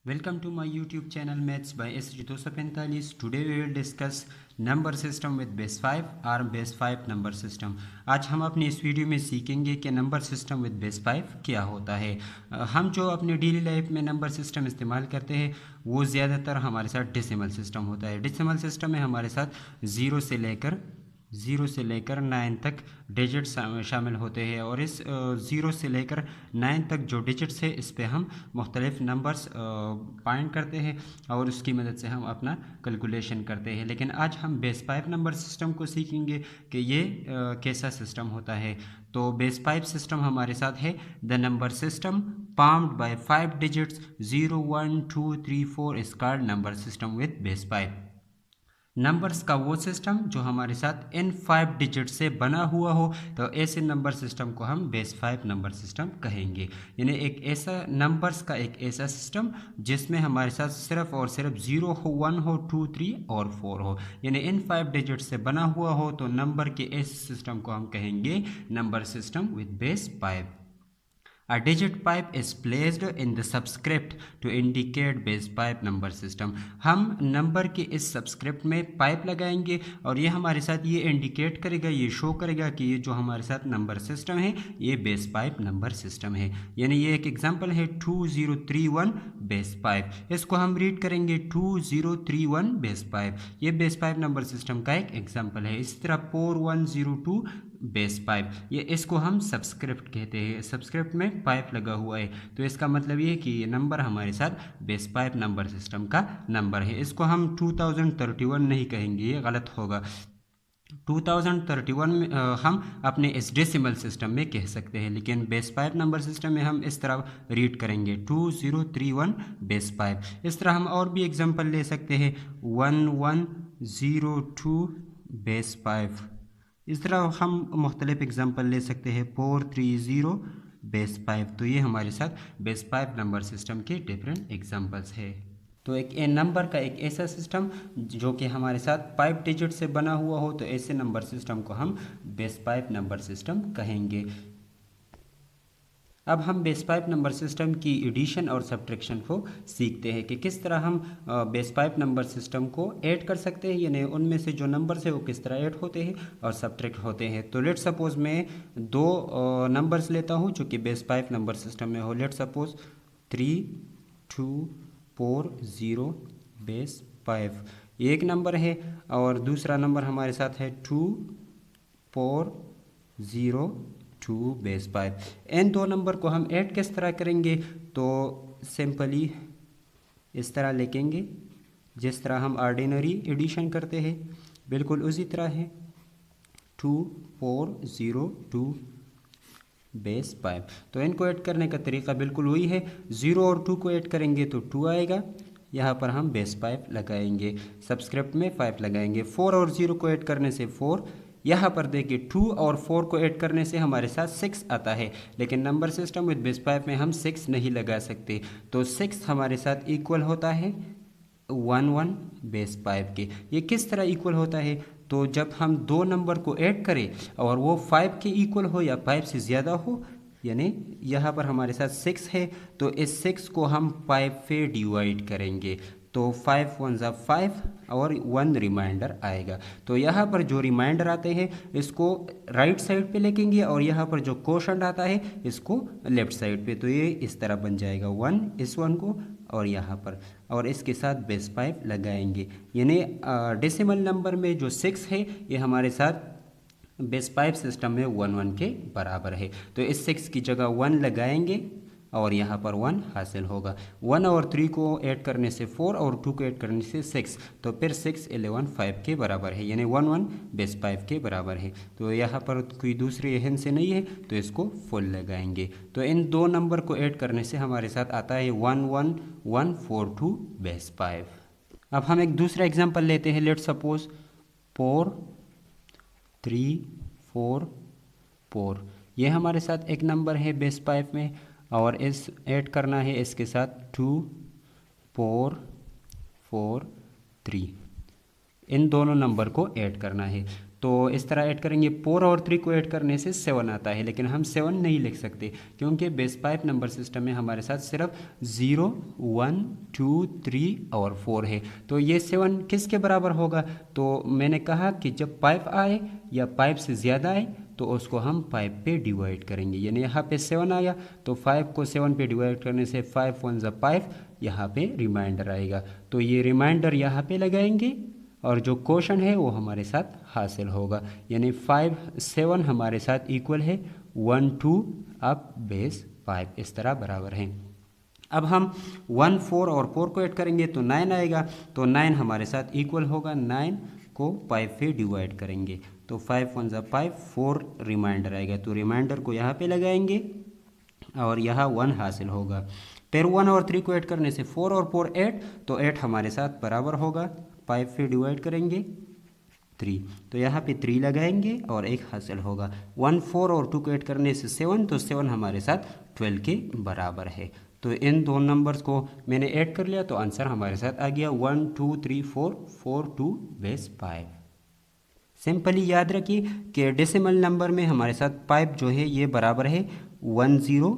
Welcome to my YouTube channel Maths by SG 245. Today we will discuss number system with base 5 और base 5 number system. आज हम अपनी इस video में सीखेंगे कि नंबर सिस्टम विद बेस 5 क्या होता है। हम जो अपनी डेली लाइफ में नंबर सिस्टम इस्तेमाल करते हैं वो ज़्यादातर हमारे साथ डेसिमल सिस्टम होता है। डेसिमल सिस्टम में हमारे साथ ज़ीरो से लेकर 9 तक डिजिट्स शामिल होते हैं और इस ज़ीरो से लेकर 9 तक जो डिजिट्स है इस पे हम मुख्तलिफ नंबर्स फाइंड करते हैं और उसकी मदद से हम अपना कैलकुलेशन करते हैं। लेकिन आज हम बेस 5 नंबर सिस्टम को सीखेंगे कि ये कैसा सिस्टम होता है। तो बेस 5 सिस्टम हमारे साथ है the number system formed by 5 digits 0 1 2 3 4 is called number system with base 5। Numbers का वो सिस्टम जो हमारे साथ इन 5 डिजिट से बना हुआ हो, तो ऐसे नंबर सिस्टम को हम बेस 5 नंबर सिस्टम कहेंगे। यानी एक ऐसा नंबर्स का एक ऐसा सिस्टम जिसमें हमारे साथ सिर्फ और सिर्फ 0 हो, 1 हो, 2 3 और 4 हो, यानी इन 5 डिजिट से बना हुआ हो, तो नंबर के इस सिस्टम को हम कहेंगे number system with base 5। A digit pipe is placed in the subscript to indicate base 5 number system। हम नंबर के इस सबस्क्रिप्ट में पाइप लगाएंगे और ये हमारे साथ ये इंडिकेट करेगा, ये शो करेगा कि ये जो हमारे साथ नंबर सिस्टम है ये बेस 5 नंबर सिस्टम है। यानी ये एक एग्जांपल है 2031 बेस 5। इसको हम रीड करेंगे 2031 बेस 5। ये बेस 5 नंबर सिस्टम का एक एग्जांपल है। इस तरह 4102 बेस 5, ये इसको हम सबस्क्रिप्ट कहते हैं। सबस्क्रिप्ट में पाइप लगा हुआ है तो इसका मतलब ये है कि ये नंबर हमारे साथ बेस 5 नंबर सिस्टम का नंबर है। इसको हम 2031 नहीं कहेंगे, ये गलत होगा। 2031 में हम अपने इस डेसिमल सिस्टम में कह सकते हैं, लेकिन बेस 5 नंबर सिस्टम में हम इस तरह रीड करेंगे 2031 बेस 5। इस तरह हम और भी एग्जांपल ले सकते हैं 1102 बेस 5। इस तरह हम मुख्तलिफ एग्जांपल ले सकते हैं 430 बेस 5। तो ये हमारे साथ बेस 5 नंबर सिस्टम के डिफरेंट एग्जांपल्स है। तो एक नंबर का एक ऐसा सिस्टम जो कि हमारे साथ 5 डिजिट से बना हुआ हो, तो ऐसे नंबर सिस्टम को हम बेस 5 नंबर सिस्टम कहेंगे। अब हम बेस 5 नंबर सिस्टम की एडिशन और सब्ट्रैक्शन को सीखते हैं कि किस तरह हम बेस 5 नंबर सिस्टम को ऐड कर सकते हैं, यानी उनमें से जो नंबर्स है वो किस तरह ऐड होते हैं और सब्ट्रैक्ट होते हैं। तो लेट सपोज मैं दो नंबर्स लेता हूँ जो कि बेस 5 नंबर सिस्टम में हो। लेट सपोज 3240 बेस 5 ये एक नंबर है और दूसरा नंबर हमारे साथ है 2402 बेस 5। इन दो नंबर को हम ऐड किस तरह करेंगे, तो सिंपली इस तरह लिखेंगे जिस तरह हम ऑर्डिनरी एडिशन करते हैं, बिल्कुल उसी तरह है 2402 बेस 5। तो इनको ऐड करने का तरीका बिल्कुल वही है। 0 और 2 को ऐड करेंगे तो 2 आएगा, यहाँ पर हम बेस 5 लगाएंगे, सबस्क्रिप्ट में 5 लगाएंगे। 4 और 0 को ऐड करने से 4, यहाँ पर देखिए 2 और 4 को ऐड करने से हमारे साथ 6 आता है, लेकिन नंबर सिस्टम विद बेस 5 में हम 6 नहीं लगा सकते। तो 6 हमारे साथ इक्वल होता है 11 बेस 5 के। ये किस तरह इक्वल होता है, तो जब हम दो नंबर को ऐड करें और वो 5 के इक्वल हो या 5 से ज़्यादा हो, यानी यहाँ पर हमारे साथ 6 है तो इस 6 को हम 5 पे डिवाइड करेंगे, तो 5 1 ज़ा 5 और 1 रिमाइंडर आएगा। तो यहाँ पर जो रिमाइंडर आते हैं इसको राइट साइड पे लिखेंगे और यहाँ पर जो क्वोशंट आता है इसको लेफ्ट साइड पे। तो ये इस तरह बन जाएगा 1 इस 1 को और यहाँ पर, और इसके साथ बेस 5 लगाएंगे। यानी डेसिमल नंबर में जो 6 है ये हमारे साथ बेस 5 सिस्टम में 1 1 के बराबर है। तो इस 6 की जगह 1 लगाएंगे और यहाँ पर 1 हासिल होगा। 1 और 3 को ऐड करने से 4 और 2 को ऐड करने से 6, तो फिर 6 11 5 के बराबर है, यानी 1 1 बेस 5 के बराबर है। तो यहाँ पर कोई दूसरी हिंट से नहीं है तो इसको फुल लगाएंगे। तो इन दो नंबर को ऐड करने से हमारे साथ आता है 11142 बेस 5। अब हम एक दूसरा एग्जाम्पल लेते हैं। लेट सपोज 4344 ये हमारे साथ एक नंबर है बेस 5 में और इस ऐड करना है इसके साथ 2443। इन दोनों नंबर को ऐड करना है। तो इस तरह ऐड करेंगे। 4 और 3 को ऐड करने से 7 आता है, लेकिन हम 7 नहीं लिख सकते क्योंकि बेस 5 नंबर सिस्टम में हमारे साथ सिर्फ 0, 1, 2, 3 और 4 है। तो ये 7 किसके बराबर होगा? तो मैंने कहा कि जब 5 आए या 5 से ज़्यादा आए तो उसको हम 5 पे डिवाइड करेंगे। यानी यहाँ पे 7 आया तो 5 को 7 पे डिवाइड करने से 5 1 ज़ा 5, यहाँ पे रिमाइंडर आएगा। तो ये रिमाइंडर यहाँ पे लगाएंगे और जो क्वेश्चन है वो हमारे साथ हासिल होगा। यानी 5 7 हमारे साथ इक्वल है 1 2 अब बेस 5, इस तरह बराबर है। अब हम 1 4 और 4 को ऐड करेंगे तो 9 आएगा। तो 9 हमारे साथ इक्वल होगा, 9 को 5 पे डिवाइड करेंगे तो 5 1 ज़ा 5, 4 रिमाइंडर आएगा। तो रिमाइंडर को यहाँ पे लगाएंगे और यहाँ 1 हासिल होगा। फिर 1 और 3 को ऐड करने से 4 और 4 8, तो 8 हमारे साथ बराबर होगा, 5 पे डिवाइड करेंगे 3, तो यहाँ पे 3 लगाएंगे और 1 हासिल होगा। 1 4 और 2 को ऐड करने से 7, तो 7 हमारे साथ 12 के बराबर है। तो इन दो नंबर्स को मैंने ऐड कर लिया तो आंसर हमारे साथ आ गया 1 2 3 4 4 2 बेस 5। सिंपली याद रखिए कि डेसिमल नंबर में हमारे साथ 5 जो है ये बराबर है 10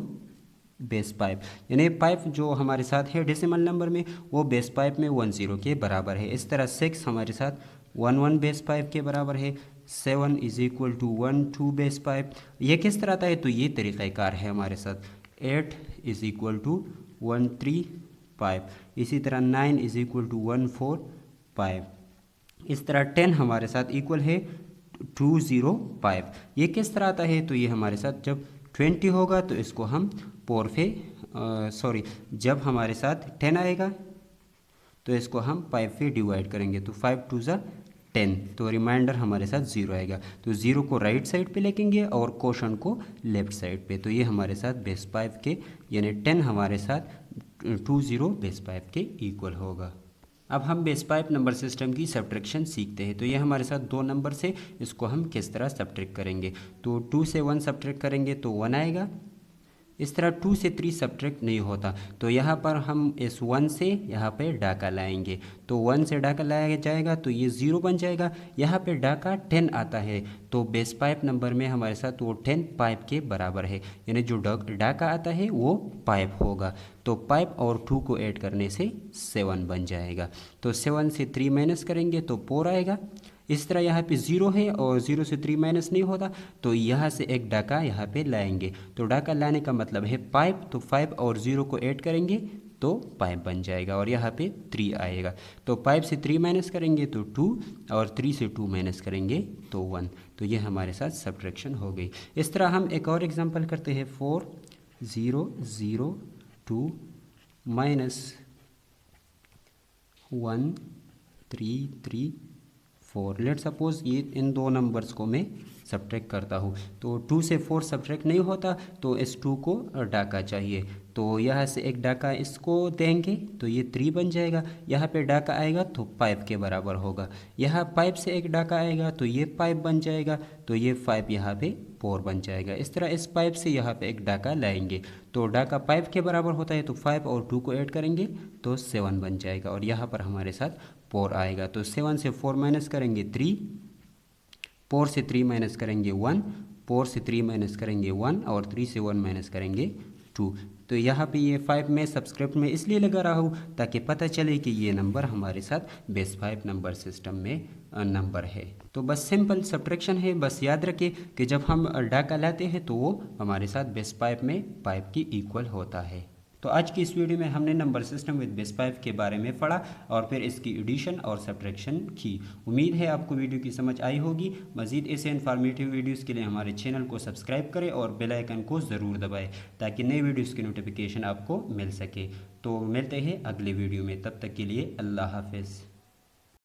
बेस 5, यानी 5 जो हमारे साथ है डेसिमल नंबर में वो बेस 5 में 10 के बराबर है। इस तरह 6 हमारे साथ 1 1 बेस 5 के बराबर है। 7 इज इक्वल टू 1 2 बेस 5। ये किस तरह आता है? तो ये तरीक़ाकार है हमारे साथ। 8 इज इक्वल टू 1 3 5। इसी तरह 9 इज इक्वल टू 1 4 5। इस तरह 10 हमारे साथ इक्वल है 2 0 5। ये किस तरह आता है? तो ये हमारे साथ जब 20 होगा तो इसको हम जब हमारे साथ 10 आएगा तो इसको हम 5 पे डिवाइड करेंगे तो 5 2 ज़ा 10, तो रिमाइंडर हमारे साथ 0 आएगा। तो 0 को राइट साइड पे लिखेंगे और क्वेश्चन को लेफ्ट साइड पे। तो ये हमारे साथ बेस 5 के यानी 10 हमारे साथ 20 बेस 5 के इक्वल होगा। अब हम बेस 5 नंबर सिस्टम की सब्ट्रैक्शन सीखते हैं। तो ये हमारे साथ 2 नंबर से, इसको हम किस तरह सब्ट्रैक्ट करेंगे। तो 2 से 1 सब्ट्रैक्ट करेंगे तो 1 आएगा। इस तरह 2 से 3 सब्ट्रैक्ट नहीं होता, तो यहाँ पर हम इस 1 से यहाँ पे डाका लाएंगे। तो 1 से डाका लाया जाएगा तो ये 0 बन जाएगा। यहाँ पे डाका 10 आता है तो बेस 5 नंबर में हमारे साथ वो 10 5 के बराबर है, यानी जो डाका आता है वो 5 होगा। तो 5 और 2 को ऐड करने से 7 बन जाएगा। तो 7 से 3 माइनस करेंगे तो 4 आएगा। इस तरह यहाँ पे 0 है और 0 से 3 माइनस नहीं होता, तो यहाँ से एक डाका यहाँ पे लाएंगे। तो डाका लाने का मतलब है 5, तो 5 और 0 को ऐड करेंगे तो 5 बन जाएगा और यहाँ पे 3 आएगा। तो 5 से 3 माइनस करेंगे तो 2 और 3 से 2 माइनस करेंगे तो 1। तो ये हमारे साथ सब्ट्रैक्शन हो गई। इस तरह हम एक और एग्जांपल करते हैं। 4 0 0 2 माइनस 1 3 3 4। लेट सपोज ये इन दो नंबर्स को मैं सब्ट्रैक्ट करता हूँ तो 2 से 4 सब्ट्रैक्ट नहीं होता, तो इस 2 को डाका चाहिए। तो यहाँ से एक डाका इसको देंगे तो ये 3 बन जाएगा। यहाँ पे डाका आएगा तो 5 के बराबर होगा। यहाँ 5 से एक डाका आएगा तो ये 5 बन जाएगा, तो ये 5 यहाँ पे 4 बन जाएगा। इस तरह इस 5 से यहाँ पे एक डाका लाएंगे तो डाका 5 के बराबर होता है, तो 5 और 2 को ऐड करेंगे तो 7 बन जाएगा और यहाँ पर हमारे साथ 4 आएगा। तो 7 से 4 माइनस करेंगे 3, 4 से 3 माइनस करेंगे 1, 4 से 3 माइनस करेंगे 1 और 3 से 1 माइनस करेंगे 2। तो यहाँ पे ये 5 में सब्सक्रिप्ट में इसलिए लगा रहा हूँ ताकि पता चले कि ये नंबर हमारे साथ बेस 5 नंबर सिस्टम में नंबर है। तो बस सिंपल सब्ट्रैक्शन है। बस याद रखिए कि जब हम डाका लाते हैं तो वो हमारे साथ बेस 5 में 5 की इक्वल होता है। तो आज की इस वीडियो में हमने नंबर सिस्टम विद बेस 5 के बारे में पढ़ा और फिर इसकी एडिशन और सब्ट्रैक्शन की। उम्मीद है आपको वीडियो की समझ आई होगी। मज़ीद ऐसे इन्फॉर्मेटिव वीडियोस के लिए हमारे चैनल को सब्सक्राइब करें और बेल आइकन को ज़रूर दबाएं ताकि नए वीडियोस की नोटिफिकेशन आपको मिल सके। तो मिलते हैं अगले वीडियो में, तब तक के लिए अल्लाह हाफिज़।